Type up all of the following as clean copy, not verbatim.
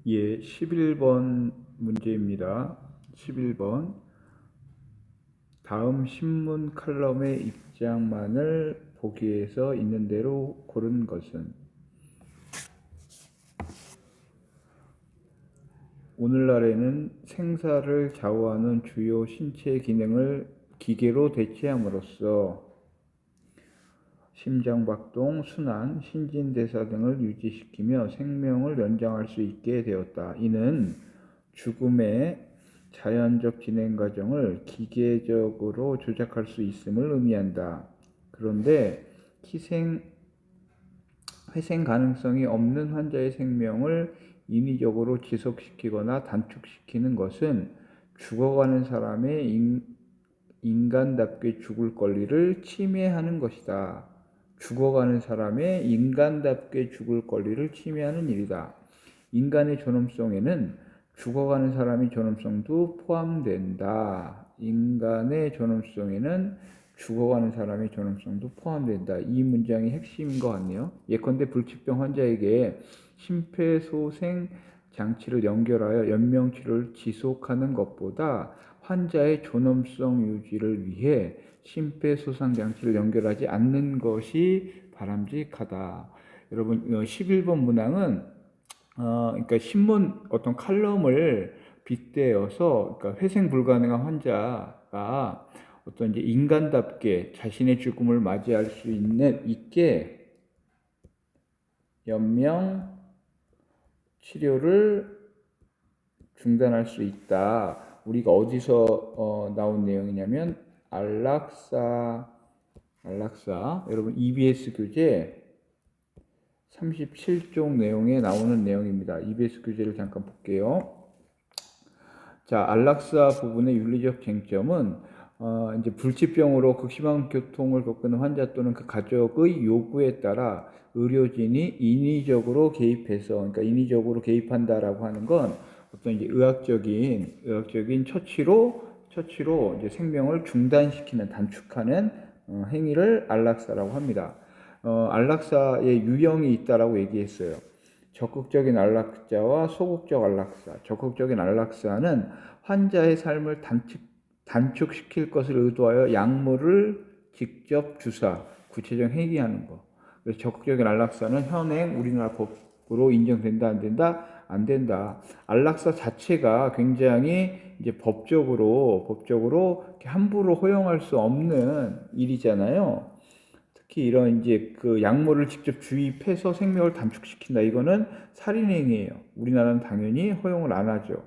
예, 11번 문제입니다. 11번. 다음 신문 칼럼의 입장만을 보기에서 있는 대로 고른 것은? 오늘날에는 생사를 좌우하는 주요 신체 기능을 기계로 대체함으로써 심장박동, 순환, 신진대사 등을 유지시키며 생명을 연장할 수 있게 되었다. 이는 죽음의 자연적 진행 과정을 기계적으로 조작할 수 있음을 의미한다. 그런데 회생 가능성이 없는 환자의 생명을 인위적으로 지속시키거나 단축시키는 것은 죽어가는 사람의 인간답게 죽을 권리를 침해하는 것이다. 죽어가는 사람의 인간답게 죽을 권리를 침해하는 일이다. 인간의 존엄성에는 죽어가는 사람의 존엄성도 포함된다. 인간의 존엄성에는 죽어가는 사람의 존엄성도 포함된다. 이 문장이 핵심인 것 같네요. 예컨대 불치병 환자에게 심폐소생 장치를 연결하여 연명치료를 지속하는 것보다 환자의 존엄성 유지를 위해 심폐소생 장치를 연결하지 않는 것이 바람직하다. 여러분, 11번 문항은 그러니까 신문 어떤 칼럼을 빗대어서, 그러니까 회생 불가능한 환자가 어떤 이제 인간답게 자신의 죽음을 맞이할 수 있게 연명 치료를 중단할 수 있다. 우리가 어디서 나온 내용이냐면 안락사 여러분 EBS 교재 37쪽 내용에 나오는 내용입니다. EBS 교재를 잠깐 볼게요. 자, 안락사 부분의 윤리적 쟁점은 이제 불치병으로 극심한 고통을 겪는 환자 또는 그 가족의 요구에 따라 의료진이 인위적으로 개입해서, 그러니까 인위적으로 개입한다라고 하는 건 어떤 이제 의학적인 처치로 이제 생명을 중단시키는, 단축하는 행위를 안락사라고 합니다. 안락사의 유형이 있다라고 얘기했어요. 적극적인 안락사와 소극적 안락사. 적극적인 안락사는 환자의 삶을 단축시킬 것을 의도하여 약물을 직접 주사, 구체적 행위하는 것. 그래서 적극적인 안락사는 현행 우리나라 법으로 인정된다, 안 된다? 안 된다. 안락사 자체가 굉장히 이제 법적으로 함부로 허용할 수 없는 일이잖아요. 특히 이런 이제 그 약물을 직접 주입해서 생명을 단축시킨다. 이거는 살인행위예요. 우리나라는 당연히 허용을 안 하죠.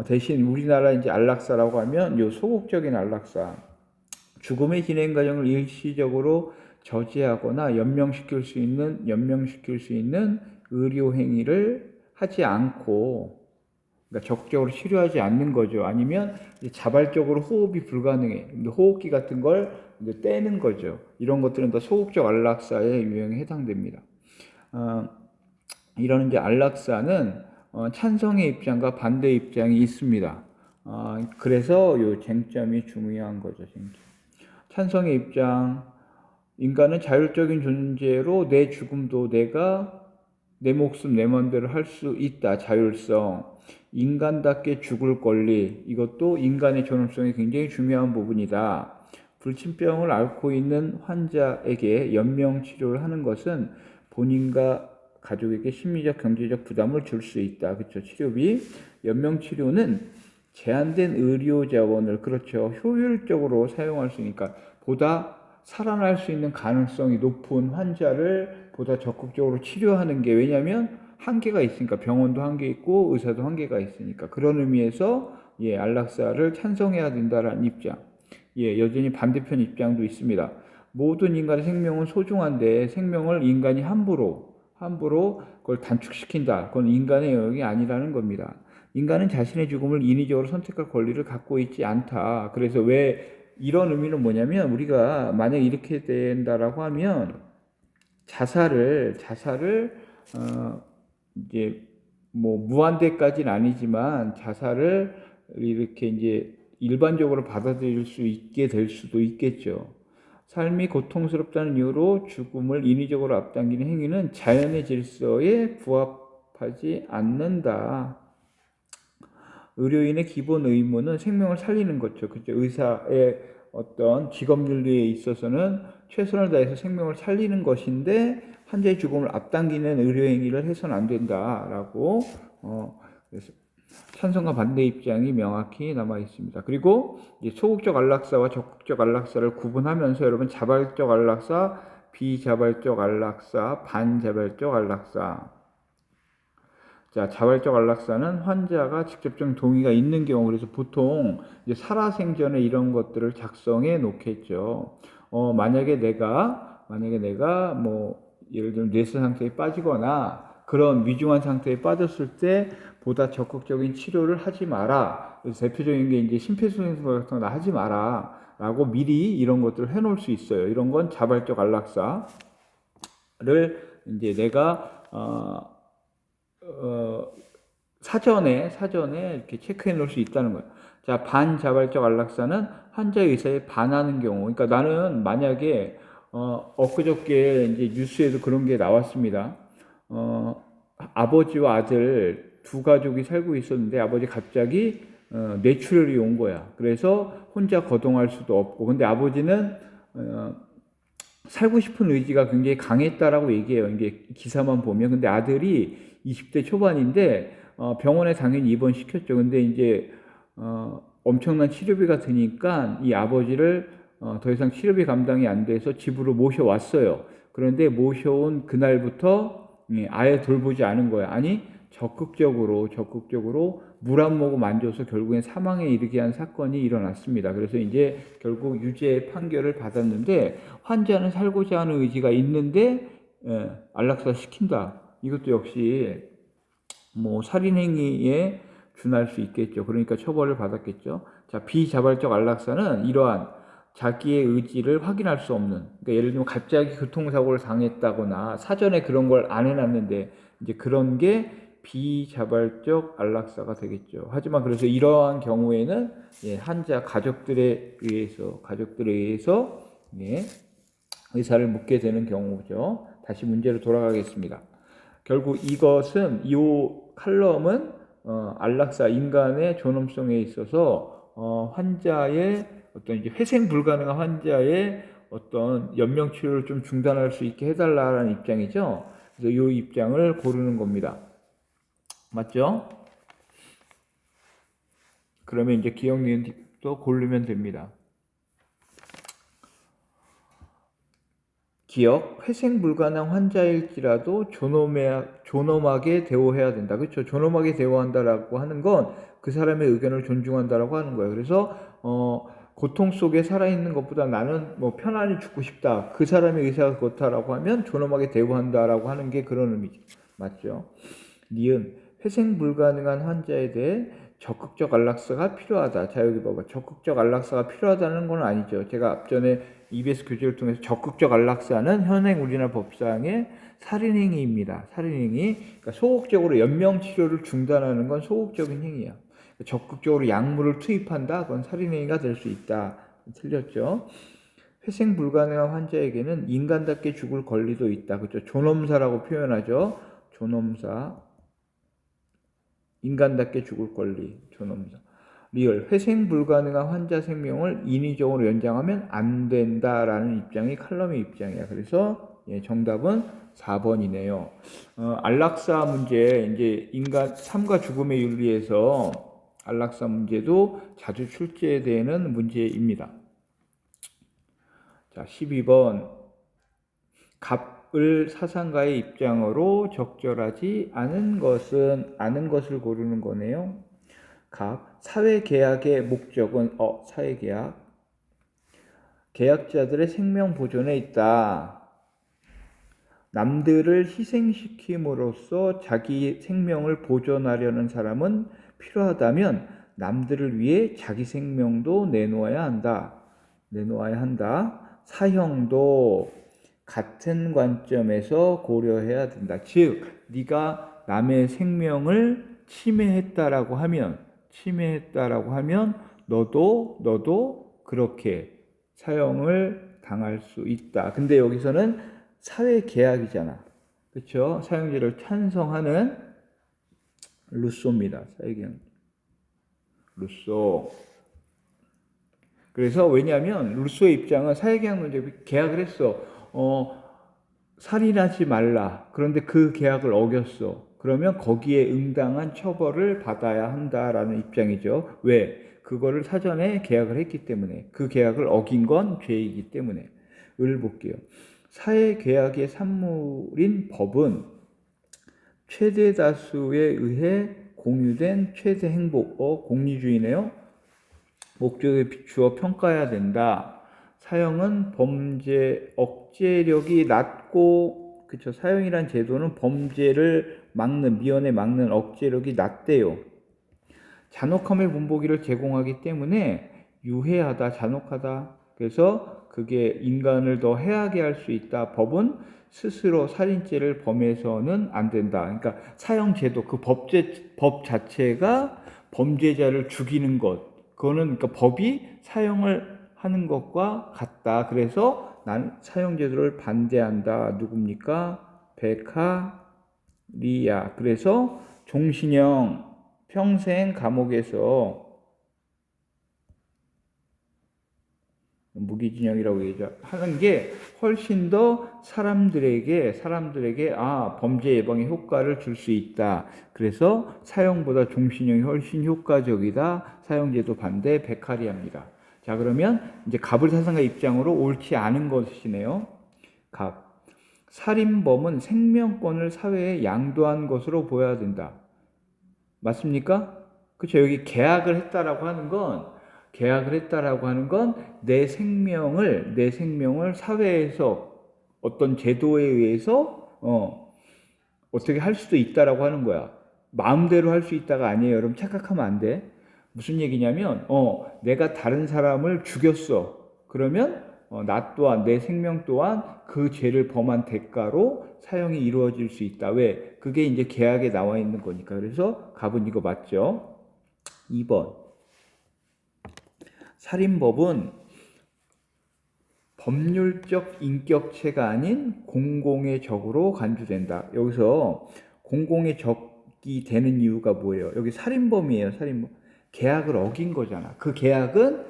대신 우리나라 이제 안락사라고 하면 요 소극적인 안락사, 죽음의 진행 과정을 일시적으로 저지하거나 연명시킬 수 있는 의료 행위를 하지 않고, 그러니까 적극적으로 치료하지 않는 거죠. 아니면 자발적으로 호흡이 불가능해. 호흡기 같은 걸 이제 떼는 거죠. 이런 것들은 다 소극적 안락사의 유형에 해당됩니다. 이런 이제 안락사는 찬성의 입장과 반대 입장이 있습니다. 그래서 이 쟁점이 중요한 거죠. 쟁점. 찬성의 입장, 인간은 자율적인 존재로 내 죽음도 내가 내 목숨 내 맘대로 할 수 있다. 자율성. 인간답게 죽을 권리. 이것도 인간의 존엄성이 굉장히 중요한 부분이다. 불치병을 앓고 있는 환자에게 연명치료를 하는 것은 본인과 가족에게 심리적, 경제적 부담을 줄 수 있다. 그렇죠. 치료비. 연명치료는 제한된 의료 자원을, 그렇죠, 효율적으로 사용할 수 있으니까 보다 살아날 수 있는 가능성이 높은 환자를 보다 적극적으로 치료하는 게, 왜냐하면 한계가 있으니까, 병원도 한계 있고 의사도 한계가 있으니까. 그런 의미에서 안락사를 찬성해야 된다라는 입장. 여전히 반대편 입장도 있습니다. 모든 인간의 생명은 소중한데 생명을 인간이 함부로 그걸 단축시킨다. 그건 인간의 영역이 아니라는 겁니다. 인간은 자신의 죽음을 인위적으로 선택할 권리를 갖고 있지 않다. 그래서 왜 이런 의미는 뭐냐면, 우리가 만약 이렇게 된다라고 하면 자살을 이제 뭐 무한대까지는 아니지만 자살을 이렇게 이제 일반적으로 받아들일 수 있게 될 수도 있겠죠. 삶이 고통스럽다는 이유로 죽음을 인위적으로 앞당기는 행위는 자연의 질서에 부합하지 부합하지 않는다. 의료인의 기본 의무는 생명을 살리는 거죠. 그죠? 의사의 어떤 직업 윤리에 있어서는 최선을 다해서 생명을 살리는 것인데 환자의 죽음을 앞당기는 의료 행위를 해서는 안 된다라고 그래서 찬성과 반대 입장이 명확히 남아 있습니다. 그리고 이제 소극적 안락사와 적극적 안락사를 구분하면서 여러분 자발적 안락사, 비자발적 안락사, 반자발적 안락사. 자, 자발적 안락사는 환자가 직접적인 동의가 있는 경우, 그래서 보통 이제 살아생전에 이런 것들을 작성해 놓겠죠. 만약에 내가 뭐 예를 들면 뇌세 상태에 빠지거나 그런 위중한 상태에 빠졌을 때 보다 적극적인 치료를 하지 마라. 그래서 대표적인 게 이제 심폐소생술 같은 거 하지 마라. 라고 미리 이런 것들을 해 놓을 수 있어요. 이런 건 자발적 안락사를 이제 내가 사전에 이렇게 체크해 놓을 수 있다는 거예요. 자, 반자발적 안락사는 환자의 의사에 반하는 경우. 그러니까 나는 만약에 엊그저께 이제 뉴스에도 그런 게 나왔습니다. 아버지와 아들 두 가족이 살고 있었는데 아버지 갑자기 뇌출혈이 온 거야. 그래서 혼자 거동할 수도 없고, 근데 아버지는 살고 싶은 의지가 굉장히 강했다라고 얘기해요. 이게 기사만 보면. 근데 아들이 20대 초반인데 병원에 당연히 입원시켰죠. 근데 이제 엄청난 치료비가 드니까 이 아버지를 더 이상 치료비 감당이 안 돼서 집으로 모셔왔어요. 그런데 모셔온 그날부터 아예 돌보지 않은 거예요. 아니, 적극적으로 물 한 모금 안 줘서 결국엔 사망에 이르게 한 사건이 일어났습니다. 그래서 이제 결국 유죄 판결을 받았는데 환자는 살고자 하는 의지가 있는데 안락사 시킨다. 이것도 역시 뭐 살인행위에 준할 수 있겠죠. 그러니까 처벌을 받았겠죠. 자, 비자발적 안락사는 이러한 자기의 의지를 확인할 수 없는, 그러니까 예를 들면 갑자기 교통사고를 당했다거나 사전에 그런 걸 안 해놨는데 이제 그런 게 비자발적 안락사가 되겠죠. 하지만 그래서 이러한 경우에는 환자 가족들에 의해서 의사를 묻게 되는 경우죠. 다시 문제로 돌아가겠습니다. 결국 이것은 이 칼럼은 안락사 인간의 존엄성에 있어서 환자의 어떤 이제 회생 불가능한 환자의 어떤 연명 치료를 좀 중단할 수 있게 해달라는 입장이죠. 그래서 이 입장을 고르는 겁니다. 맞죠? 그러면 이제 기억 니은도 고르면 됩니다. 기억, 회생 불가능 환자일지라도 존엄하게 대우해야 된다. 그렇죠? 존엄하게 대우한다라고 하는 건 그 사람의 의견을 존중한다라고 하는 거예요. 그래서 고통 속에 살아있는 것보다 나는 뭐 편안히 죽고 싶다. 그 사람의 의사가 그렇다라고 하면 존엄하게 대우한다라고 하는 게 그런 의미죠. 맞죠? 니은, 회생 불가능한 환자에 대해 적극적 안락사가 필요하다. 자, 여기 봐봐. 적극적 안락사가 필요하다는 건 아니죠. 제가 앞전에 EBS 교재를 통해서 적극적 안락사는 현행 우리나라 법상의 살인행위입니다. 살인행위. 그러니까 소극적으로 연명치료를 중단하는 건 소극적인 행위야. 적극적으로 약물을 투입한다? 그건 살인행위가 될 수 있다. 틀렸죠? 회생 불가능한 환자에게는 인간답게 죽을 권리도 있다. 그렇죠? 존엄사라고 표현하죠. 존엄사. 인간답게 죽을 권리. 존엄사. 리얼. 회생 불가능한 환자 생명을 인위적으로 연장하면 안 된다라는 입장이 칼럼의 입장이야. 그래서 정답은 4번이네요. 안락사 문제, 이제 인간 삶과 죽음의 윤리에서 안락사 문제도 자주 출제되는 문제입니다. 자, 12번. 갑을 사상가의 입장으로 적절하지 않은 것을 고르는 거네요. 갑. 사회계약의 목적은 사회계약. 계약자들의 생명 보존에 있다. 남들을 희생시킴으로써 자기 생명을 보존하려는 사람은 필요하다면 남들을 위해 자기 생명도 내놓아야 한다. 사형도 같은 관점에서 고려해야 된다. 즉, 네가 남의 생명을 침해했다라고 하면 너도 그렇게 사형을 당할 수 있다. 근데 여기서는 사회 계약이잖아. 그렇죠? 사형제를 찬성하는 루소입니다. 사회계약 루소. 그래서 왜냐하면 루소의 입장은 사회계약 문제 계약을 했어. 살인하지 말라. 그런데 그 계약을 어겼어. 그러면 거기에 응당한 처벌을 받아야 한다라는 입장이죠. 왜? 그거를 사전에 계약을 했기 때문에. 그 계약을 어긴 건 죄이기 때문에. 을 볼게요. 사회계약의 산물인 법은 최대 다수에 의해 공유된 최대 행복, 공리주의네요. 목적에 비추어 평가해야 된다. 사형은 범죄 억제력이 낮고, 그쵸, 사형이란 제도는 범죄를 막는, 미연에 막는 억제력이 낮대요. 잔혹함의 문보기를 제공하기 때문에 유해하다, 잔혹하다. 그래서 그게 인간을 더 해하게 할 수 있다. 법은 스스로 살인죄를 범해서는 안 된다. 그러니까 사형제도, 그 법 자체가 범죄자를 죽이는 것. 그거는 그러니까 법이 사형을 하는 것과 같다. 그래서 난 사형제도를 반대한다. 누굽니까? 베카리아. 그래서 종신형 평생 감옥에서 무기징역이라고 하는 게 훨씬 더 사람들에게 범죄 예방에 효과를 줄 수 있다. 그래서 사형보다 종신형이 훨씬 효과적이다. 사형제도 반대 베카리아입니다. 자, 그러면 이제 갑을 사상가 입장으로 옳지 않은 것이네요. 갑. 살인범은 생명권을 사회에 양도한 것으로 보여야 된다. 맞습니까? 그렇죠. 여기 계약을 했다라고 하는 건 내 생명을 사회에서 어떤 제도에 의해서 어떻게 할 수도 있다라고 하는 거야. 마음대로 할 수 있다가 아니에요. 여러분 착각하면 안 돼. 무슨 얘기냐면 내가 다른 사람을 죽였어. 그러면 나 또한 내 생명 또한 그 죄를 범한 대가로 사형이 이루어질 수 있다. 왜? 그게 이제 계약에 나와 있는 거니까. 그래서 갑은 이거 맞죠? 2번. 살인법은 법률적 인격체가 아닌 공공의 적으로 간주된다. 여기서 공공의 적이 되는 이유가 뭐예요? 여기 살인범이에요. 살인범. 계약을 어긴 거잖아. 그 계약은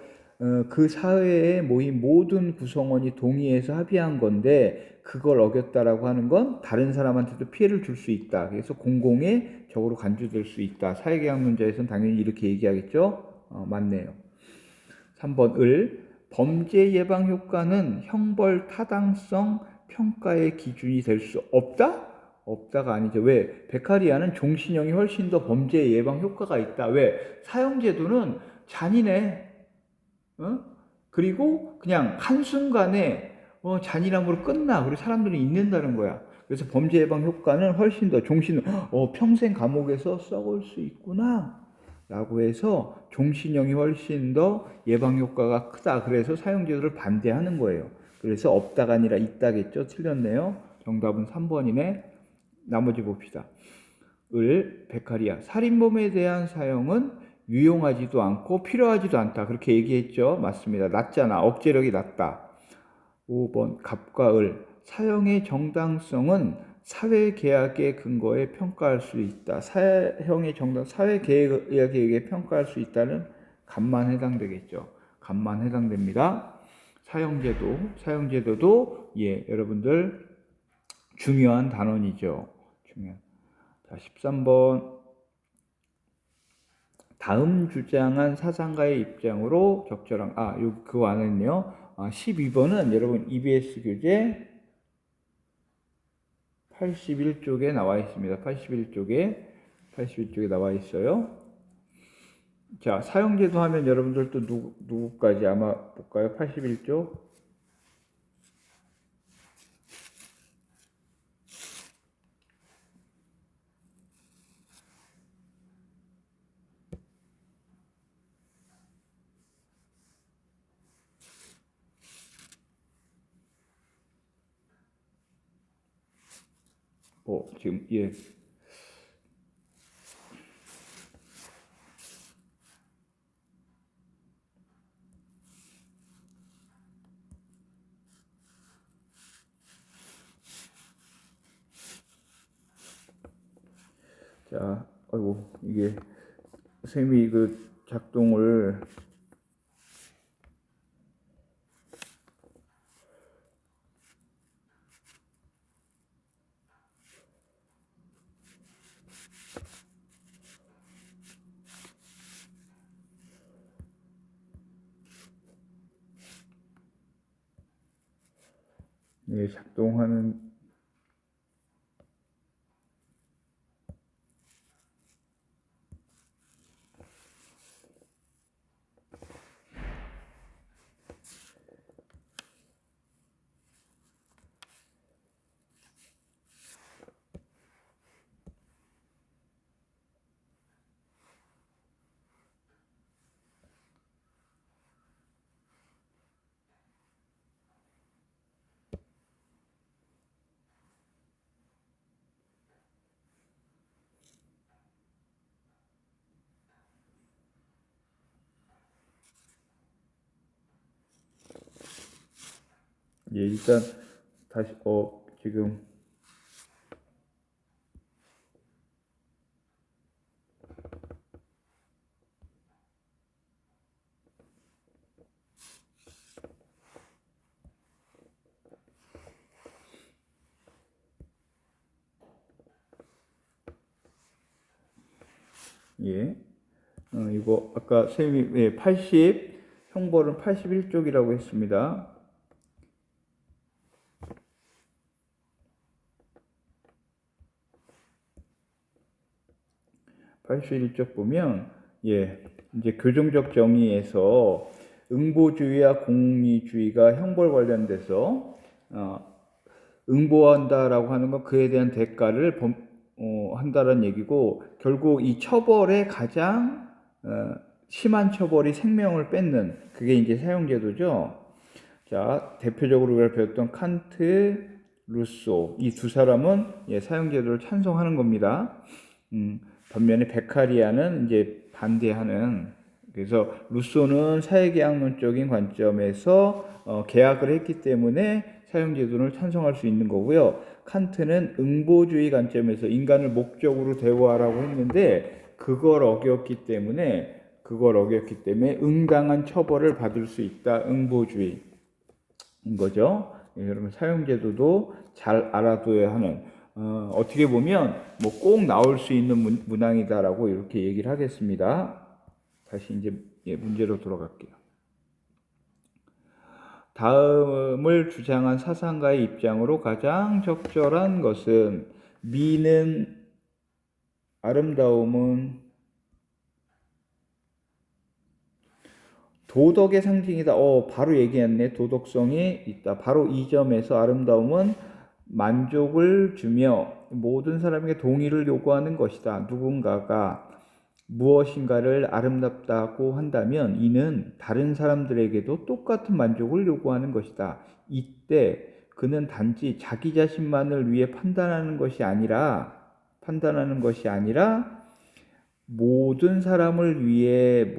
그 사회에 모인 모든 구성원이 동의해서 합의한 건데 그걸 어겼다라고 하는 건 다른 사람한테도 피해를 줄 수 있다. 그래서 공공의 적으로 간주될 수 있다. 사회계약론자에서는 당연히 이렇게 얘기하겠죠? 맞네요. 3번 을. 범죄 예방 효과는 형벌 타당성 평가의 기준이 될 수 없다? 없다가 아니죠. 왜? 베카리아는 종신형이 훨씬 더 범죄 예방 효과가 있다. 왜? 사형제도는 잔인해. 그리고 그냥 한순간에 잔인함으로 끝나. 그리고 사람들이 잊는다는 거야. 그래서 범죄 예방 효과는 훨씬 더 평생 감옥에서 썩을 수 있구나. 라고 해서 종신형이 훨씬 더 예방 효과가 크다. 그래서 사형제도를 반대하는 거예요. 그래서 없다가 아니라 있다겠죠. 틀렸네요. 정답은 3번이네. 나머지 봅시다. 베카리아. 살인범에 대한 사형은 유용하지도 않고 필요하지도 않다. 그렇게 얘기했죠. 맞습니다. 낮잖아. 억제력이 낮다. 5번 갑과 사형의 정당성은 사회계약의 근거에 평가할 수 있다. 사회계약에 의해 평가할 수 있다는 갑만 해당되겠죠. 갑만 해당됩니다. 사형제도도 여러분들 중요한 단원이죠. 자, 13번. 다음 주장한 사상가의 입장으로 적절한, 그거 안 했네요. 12번은 여러분 EBS 교재 81쪽에 나와 있습니다. 81쪽에 나와 있어요. 자, 사형제도 하면 여러분들 또 누구까지 아마 볼까요? 81쪽. 지금, 자, 아이고 이게 선생님이 그 작동을 예, 작동하는 예, 일단 다시 지금 예. 이거 아까 선생님이 예, 80 형벌은 81쪽이라고 했습니다. 81쪽 보면 예, 이제 교정적 정의에서 응보주의와 공의주의가 형벌 관련돼서 응보한다라고 하는 건 그에 대한 대가를 한다는 얘기고, 결국 이 처벌의 가장 심한 처벌이 생명을 뺏는 그게 이제 사형제도죠. 자, 대표적으로 우리가 배웠던 칸트, 루소 이 두 사람은 예, 사형제도를 찬성하는 겁니다. 반면에 베카리아는 이제 반대하는. 그래서 루소는 사회계약론적인 관점에서 계약을 했기 때문에 사형제도를 찬성할 수 있는 거고요. 칸트는 응보주의 관점에서 인간을 목적으로 대우하라고 했는데 그걸 어겼기 때문에 응당한 처벌을 받을 수 있다. 응보주의인 거죠. 예, 여러분 사형제도도 잘 알아둬야 하는 어떻게 보면 뭐 꼭 나올 수 있는 문항이다라고 이렇게 얘기를 하겠습니다. 다시 이제 예, 문제로 돌아갈게요. 다음을 주장한 사상가의 입장으로 가장 적절한 것은 미는 아름다움은 도덕의 상징이다. 바로 얘기했네. 도덕성이 있다. 바로 이 점에서 아름다움은 만족을 주며 모든 사람에게 동의를 요구하는 것이다. 누군가가 무엇인가를 아름답다고 한다면 이는 다른 사람들에게도 똑같은 만족을 요구하는 것이다. 이때 그는 단지 자기 자신만을 위해 판단하는 것이 아니라 모든 사람을 위해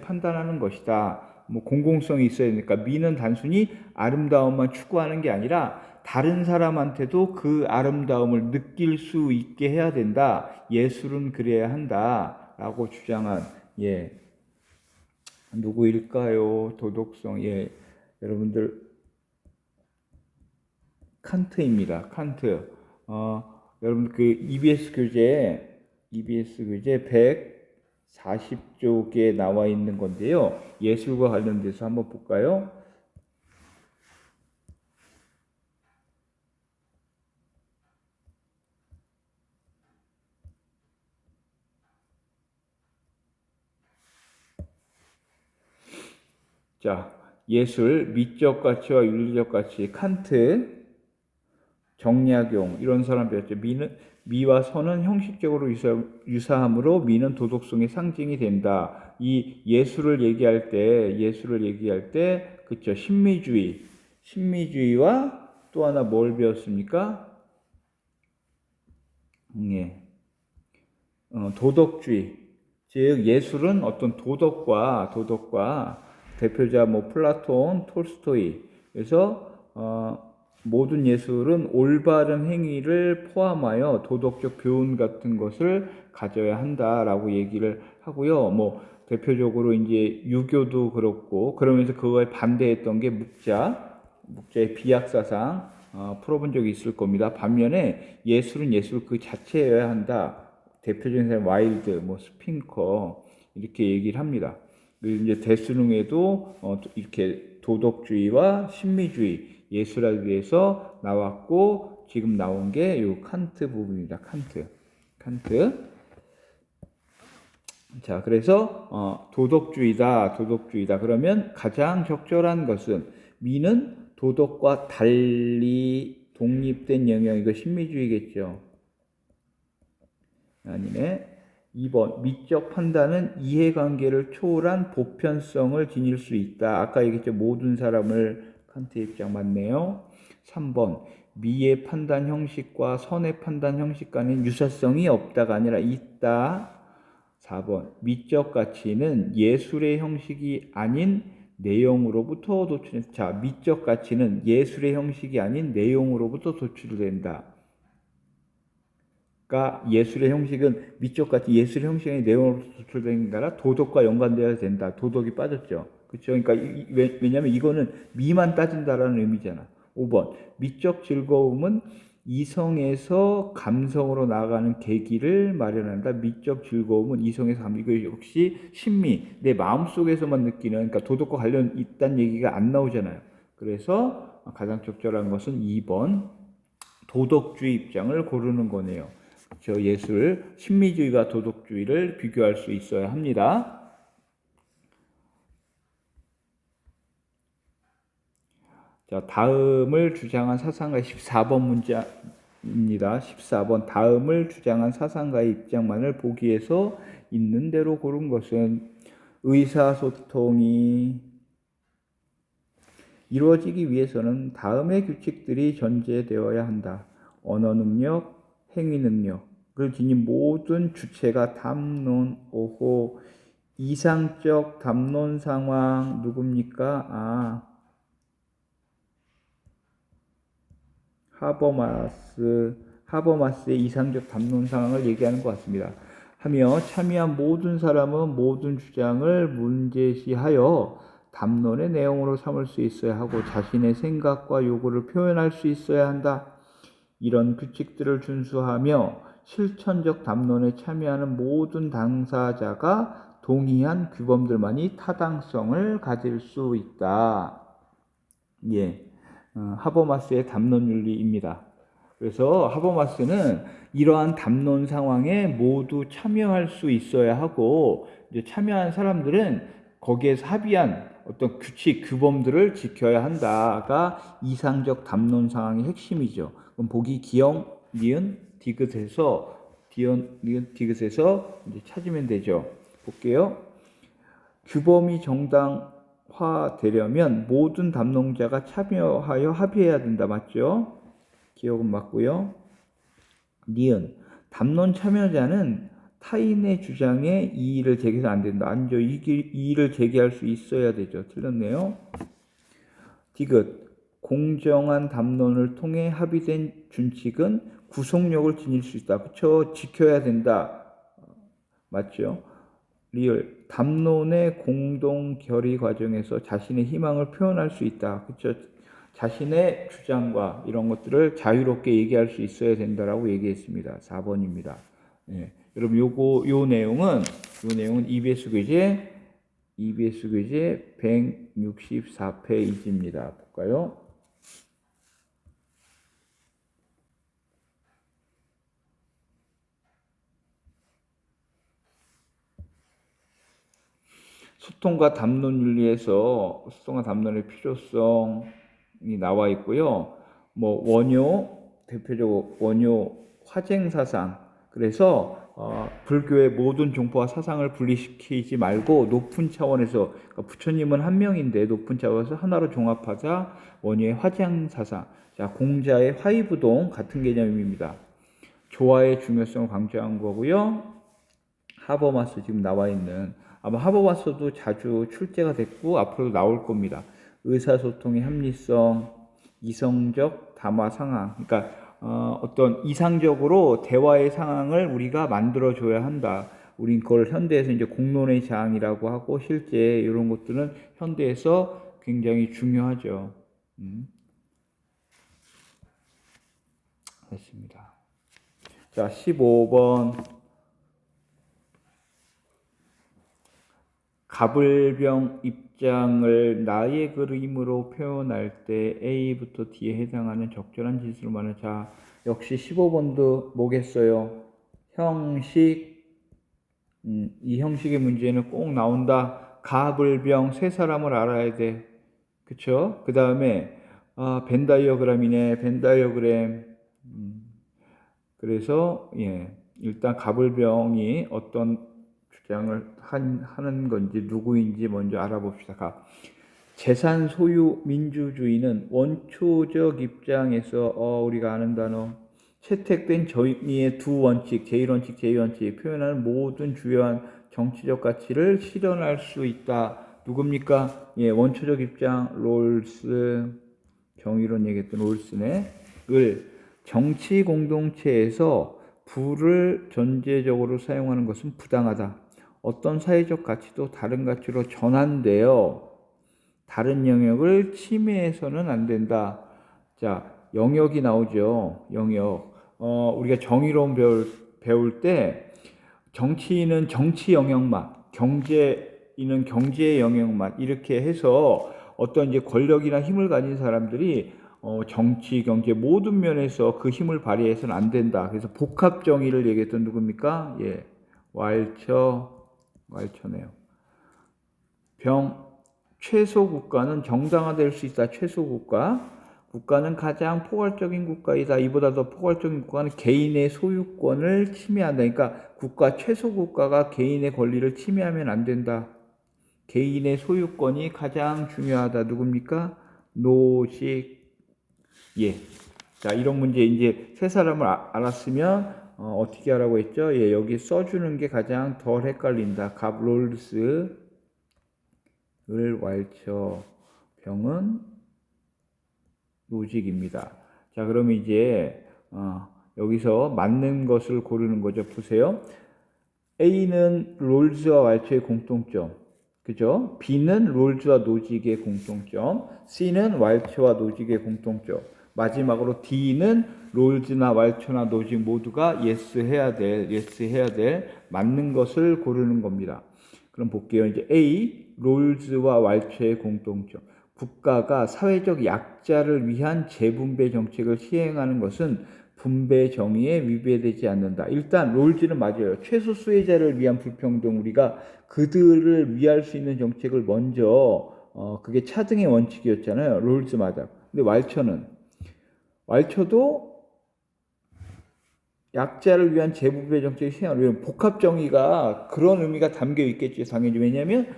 판단하는 것이다. 뭐 공공성이 있어야 되니까 미는 단순히 아름다움만 추구하는 게 아니라 다른 사람한테도 그 아름다움을 느낄 수 있게 해야 된다. 예술은 그래야 한다라고 주장한 예, 누구일까요? 도덕성 예, 여러분들 칸트입니다. 칸트. 여러분 그 EBS 교재 140쪽에 나와 있는 건데요. 예술과 관련돼서 한번 볼까요? 자, 예술, 미적 가치와 윤리적 가치, 칸트, 정약용 이런 사람 배웠죠. 미와 선은 형식적으로 유사하므로 미는 도덕성의 상징이 된다. 이 예술을 얘기할 때 그쵸, 신미주의와 또 하나 뭘 배웠습니까? 예. 도덕주의. 즉 예술은 어떤 도덕과 대표자 뭐 플라톤, 톨스토이. 그래서 모든 예술은 올바른 행위를 포함하여 도덕적 교훈 같은 것을 가져야 한다라고 얘기를 하고요. 뭐 대표적으로 이제 유교도 그렇고 그러면서 그거에 반대했던 게 묵자의 비약 사상 풀어본 적이 있을 겁니다. 반면에 예술은 예술 그 자체여야 한다. 대표적인 사람 와일드, 뭐 스핑커 이렇게 얘기를 합니다. 그리고 이제 대수능에도 이렇게 도덕주의와 신미주의 예술학에서 나왔고 지금 나온 게 요 칸트 부분입니다. 칸트. 자, 그래서 도덕주의다. 그러면 가장 적절한 것은 미는 도덕과 달리 독립된 영역이고 신미주의겠죠. 아니네. 2번 미적 판단은 이해관계를 초월한 보편성을 지닐 수 있다. 아까 얘기했죠. 모든 사람을 칸트의 입장 맞네요. 3번 미의 판단 형식과 선의 판단 형식 간의 유사성이 없다가 아니라 있다. 4번 미적 가치는 예술의 형식이 아닌 내용으로부터 도출된다. 자, 미적 가치는 예술의 형식이 아닌 내용으로부터 도출된다. 예술의 형식은 미적 가치, 예술의 형식의 내용으로 도출되는 게 아니라 도덕과 연관되어야 된다. 도덕이 빠졌죠. 그렇죠? 그러니까 왜냐하면 이거는 미만 따진다라는 의미잖아. 5번 미적 즐거움은 이성에서 감성으로 나아가는 계기를 마련한다. 미적 즐거움은 이성에서 감성. 이거 역시 신미, 내 마음속에서만 느끼는, 그러니까 도덕과 관련 있다는 얘기가 안 나오잖아요. 그래서 가장 적절한 것은 2번 도덕주의 입장을 고르는 거네요. 저 예술, 신미주의와 도덕주의를 비교할 수 있어야 합니다. 자, 다음을 주장한 사상가의 14번 문제입니다. 14번 다음을 주장한 사상가의 입장만을 보기에서 있는 대로 고른 것은 의사소통이 이루어지기 위해서는 다음의 규칙들이 전제되어야 한다. 언어능력, 행위능력을 지닌 모든 주체가 담론, 이상적 담론 상황 누굽니까? 하버마스의 이상적 담론 상황을 얘기하는 것 같습니다. 하며 참여한 모든 사람은 모든 주장을 문제시하여 담론의 내용으로 삼을 수 있어야 하고 자신의 생각과 요구를 표현할 수 있어야 한다. 이런 규칙들을 준수하며 실천적 담론에 참여하는 모든 당사자가 동의한 규범들만이 타당성을 가질 수 있다. 예, 하버마스의 담론윤리입니다. 그래서 하버마스는 이러한 담론 상황에 모두 참여할 수 있어야 하고 이제 참여한 사람들은 거기에서 합의한 어떤 규칙, 규범들을 지켜야 한다가 이상적 담론 상황의 핵심이죠. 그럼 보기 기영, 니은, 디귿에서 이제 찾으면 되죠. 볼게요. 규범이 정당화되려면 모든 담론자가 참여하여 합의해야 된다. 맞죠? 기억은 맞고요. 니은 담론 참여자는 타인의 주장에 이의를 제기해서 안 된다. 아니죠. 이의를 제기할 수 있어야 되죠. 틀렸네요. 디귿 공정한 담론을 통해 합의된 준칙은 구속력을 지닐 수 있다. 그렇죠? 지켜야 된다. 맞죠? 리얼 담론의 공동 결의 과정에서 자신의 희망을 표현할 수 있다. 그렇죠? 자신의 주장과 이런 것들을 자유롭게 얘기할 수 있어야 된다라고 얘기했습니다. 4번입니다. 예. 여러분 요 내용은 EBS 교재 164페이지입니다. 볼까요? 소통과 담론윤리에서 소통과 담론의 필요성이 나와 있고요. 뭐 대표적으로 원효 화쟁사상. 그래서 불교의 모든 종파와 사상을 분리시키지 말고 높은 차원에서, 그러니까 부처님은 한 명인데 높은 차원에서 하나로 종합하자. 원효의 화쟁사상. 자, 공자의 화의부동 같은 개념입니다. 조화의 중요성을 강조한 거고요. 하버마스 지금 나와 있는, 아마 하버마스도 자주 출제가 됐고 앞으로도 나올 겁니다. 의사소통의 합리성, 이성적 담화 상황. 그러니까 어떤 이상적으로 대화의 상황을 우리가 만들어줘야 한다. 우린 그걸 현대에서 이제 공론의 장이라고 하고 실제 이런 것들은 현대에서 굉장히 중요하죠. 됐습니다. 자, 15번. 가불병 입장을 나의 그림으로 표현할 때 A부터 D에 해당하는 적절한 진술을 말하는. 자, 역시 15번도 뭐겠어요? 형식. 이 형식의 문제는 꼭 나온다. 가불병 세 사람을 알아야 돼. 그쵸? 그 다음에 벤 다이어그램이네. 벤 다이어그램. 그래서 일단 가불병이 어떤 주장을 하는 건지 누구인지 먼저 알아봅시다. 재산 소유 민주주의는 원초적 입장에서 우리가 아는 단어 채택된 정의의 두 원칙, 제1원칙, 제2원칙 표현하는 모든 주요한 정치적 가치를 실현할 수 있다. 누굽니까? 원초적 입장 롤스, 정의론 얘기했던 롤스네. 정치 공동체에서 부를 전제적으로 사용하는 것은 부당하다. 어떤 사회적 가치도 다른 가치로 전환되어 다른 영역을 침해해서는 안 된다. 자, 영역이 나오죠. 영역. 우리가 정의론 배울 때 정치인은 정치 영역만, 경제인은 경제 영역만 이렇게 해서 어떤 이제 권력이나 힘을 가진 사람들이 정치, 경제 모든 면에서 그 힘을 발휘해서는 안 된다. 그래서 복합 정의를 얘기했던 누굽니까? 왈처네요. 최소 국가는 정당화될 수 있다. 최소 국가는 가장 포괄적인 국가이다. 이보다 더 포괄적인 국가는 개인의 소유권을 침해한다. 그러니까 최소 국가가 개인의 권리를 침해하면 안 된다. 개인의 소유권이 가장 중요하다. 누굽니까? 노식. 자, 이런 문제 이제 세 사람을 알았으면 어떻게 하라고 했죠? 여기 써주는 게 가장 덜 헷갈린다. 롤스, 왈처, 병은 노직입니다. 자, 그럼 이제 여기서 맞는 것을 고르는 거죠. 보세요. A는 롤즈와 왈처의 공통점, 그죠? B는 롤즈와 노직의 공통점, C는 왈처와 노직의 공통점, 마지막으로 D는 롤즈나 왈처나 노직 모두가 yes 해야 될 맞는 것을 고르는 겁니다. 그럼 볼게요. 이제 A, 롤즈와 왈처의 공통점. 국가가 사회적 약자를 위한 재분배 정책을 시행하는 것은 분배 정의에 위배되지 않는다. 일단 롤즈는 맞아요. 최소 수혜자를 위한 불평등, 우리가 그들을 위할 수 있는 정책을 먼저 그게 차등의 원칙이었잖아요. 롤즈 맞아. 근데 왈처도 약자를 위한 재분배 정책을 시행하는 복합 정의가 그런 의미가 담겨 있겠죠. 당연히. 왜냐하면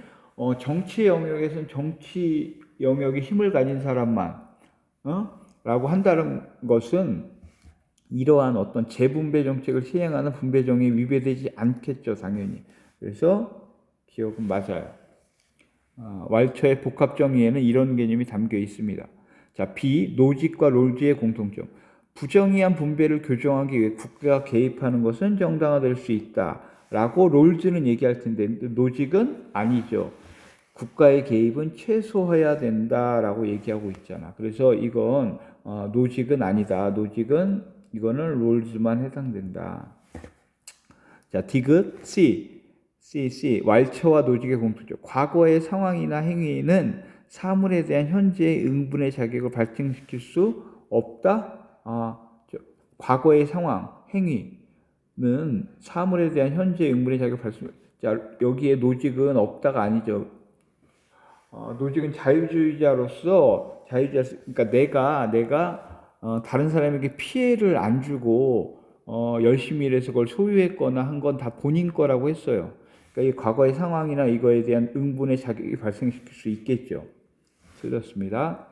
정치 영역에서는 정치 영역에 힘을 가진 사람만 라고 한다는 것은 이러한 어떤 재분배 정책을 시행하는 분배 정의에 위배되지 않겠죠. 당연히. 그래서 기억은 맞아요. 왈처의 복합 정의에는 이런 개념이 담겨 있습니다. 자, B, 노직과 롤즈의 공통점. 부정의한 분배를 교정하기 위해 국가가 개입하는 것은 정당화될 수 있다. 라고 롤즈는 얘기할 텐데 노직은 아니죠. 국가의 개입은 최소화해야 된다라고 얘기하고 있잖아. 그래서 이건 노직은 아니다. 이거는 롤즈만 해당된다. 자, 디귿 C. 왈처와 노직의 공통점. 과거의 상황이나 행위는 사물에 대한 현재의 응분의 자격을 발생시킬 수 없다. 과거의 상황, 행위는 사물에 대한 현재의 응분의 자격을 발생. 자, 여기에 노직은 없다가 아니죠. 노직은 자유주의자로서 그러니까 내가 다른 사람에게 피해를 안 주고 열심히 일해서 그걸 소유했거나 한 건 다 본인 거라고 했어요. 그러니까 이 과거의 상황이나 이거에 대한 응분의 자격이 발생시킬 수 있겠죠. 틀렸습니다.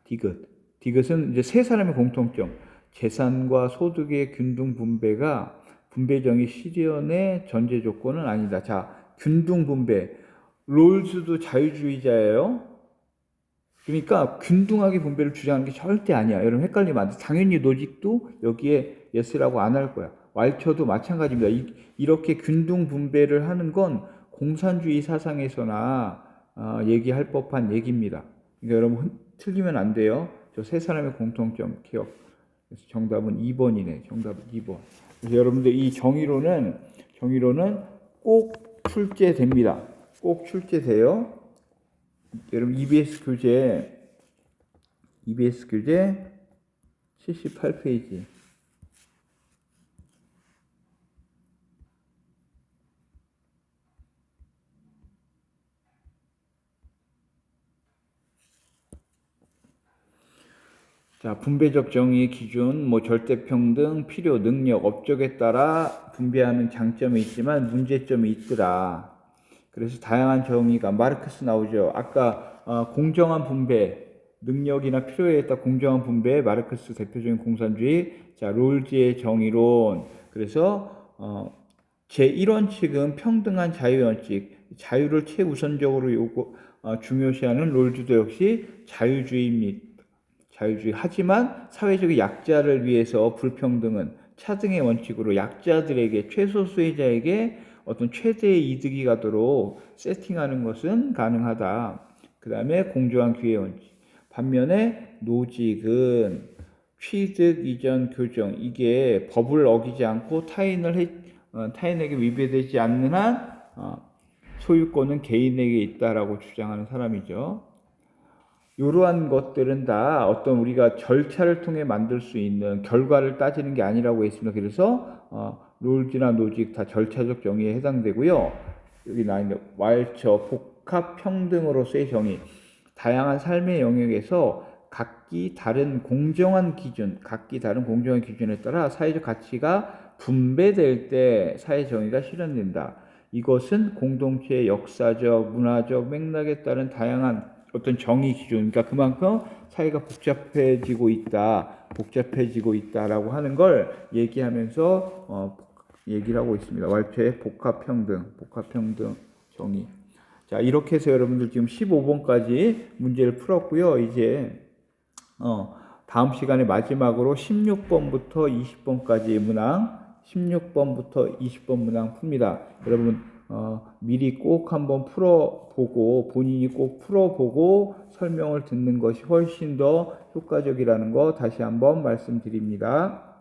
디귿은 이제 세 사람의 공통점. 재산과 소득의 균등 분배가 분배정의 실현의 전제 조건은 아니다. 자, 균등 분배. 롤즈도 자유주의자예요. 그러니까 균등하게 분배를 주장하는 게 절대 아니야. 여러분 헷갈리면 안 돼. 당연히 노직도 여기에 예스라고 안 할 거야. 왈처도 마찬가지입니다. 이렇게 균등 분배를 하는 건 공산주의 사상에서나 얘기할 법한 얘기입니다. 그러니까 여러분 틀리면 안 돼요. 저 세 사람의 공통점 기억. 그래서 정답은 2번이네. 정답은 2번. 그래서 여러분들 이 정의로는 꼭 출제됩니다. 꼭 출제돼요. 여러분 EBS 교재 78페이지. 자, 분배적 정의 기준, 절대평등, 필요, 능력, 업적에 따라 분배하는 장점이 있지만 문제점이 있더라. 그래서 다양한 정의가 마르크스 나오죠. 아까 공정한 분배, 능력이나 필요에 따라 공정한 분배, 마르크스 대표적인 공산주의. 자, 롤즈의 정의론. 그래서 제1원칙은 평등한 자유원칙, 자유를 최우선적으로 중요시하는 롤즈도 역시 자유주의입니다. 자유주의. 하지만 사회적인 약자를 위해서 불평등은 차등의 원칙으로 약자들에게, 최소수혜자에게 어떤 최대의 이득이 가도록 세팅하는 것은 가능하다. 그 다음에 공정한 기회 원칙. 반면에 노직은 취득 이전 교정, 이게 법을 어기지 않고 타인에게 위배되지 않는 한 소유권은 개인에게 있다라고 주장하는 사람이죠. 이러한 것들은 다 어떤 우리가 절차를 통해 만들 수 있는 결과를 따지는 게 아니라고 했습니다. 그래서 롤즈나 노직 다 절차적 정의에 해당되고요. 여기 나있는 왈처 복합 평등으로서의 정의, 다양한 삶의 영역에서 각기 다른 공정한 기준에 따라 사회적 가치가 분배될 때 사회 정의가 실현된다. 이것은 공동체의 역사적, 문화적 맥락에 따른 다양한 어떤 정의 기준, 그러니까 그만큼 사회가 복잡해지고 있다라고 하는 걸 얘기하면서 얘기를 하고 있습니다. 왈처의 복합평등 정의. 자, 이렇게 해서 여러분들 지금 15번까지 문제를 풀었고요. 이제 다음 시간에 마지막으로 16번부터 20번까지 문항, 16번부터 20번 문항 풉니다. 여러분 미리 꼭 한번 풀어보고, 본인이 꼭 풀어보고 설명을 듣는 것이 훨씬 더 효과적이라는 거 다시 한번 말씀드립니다.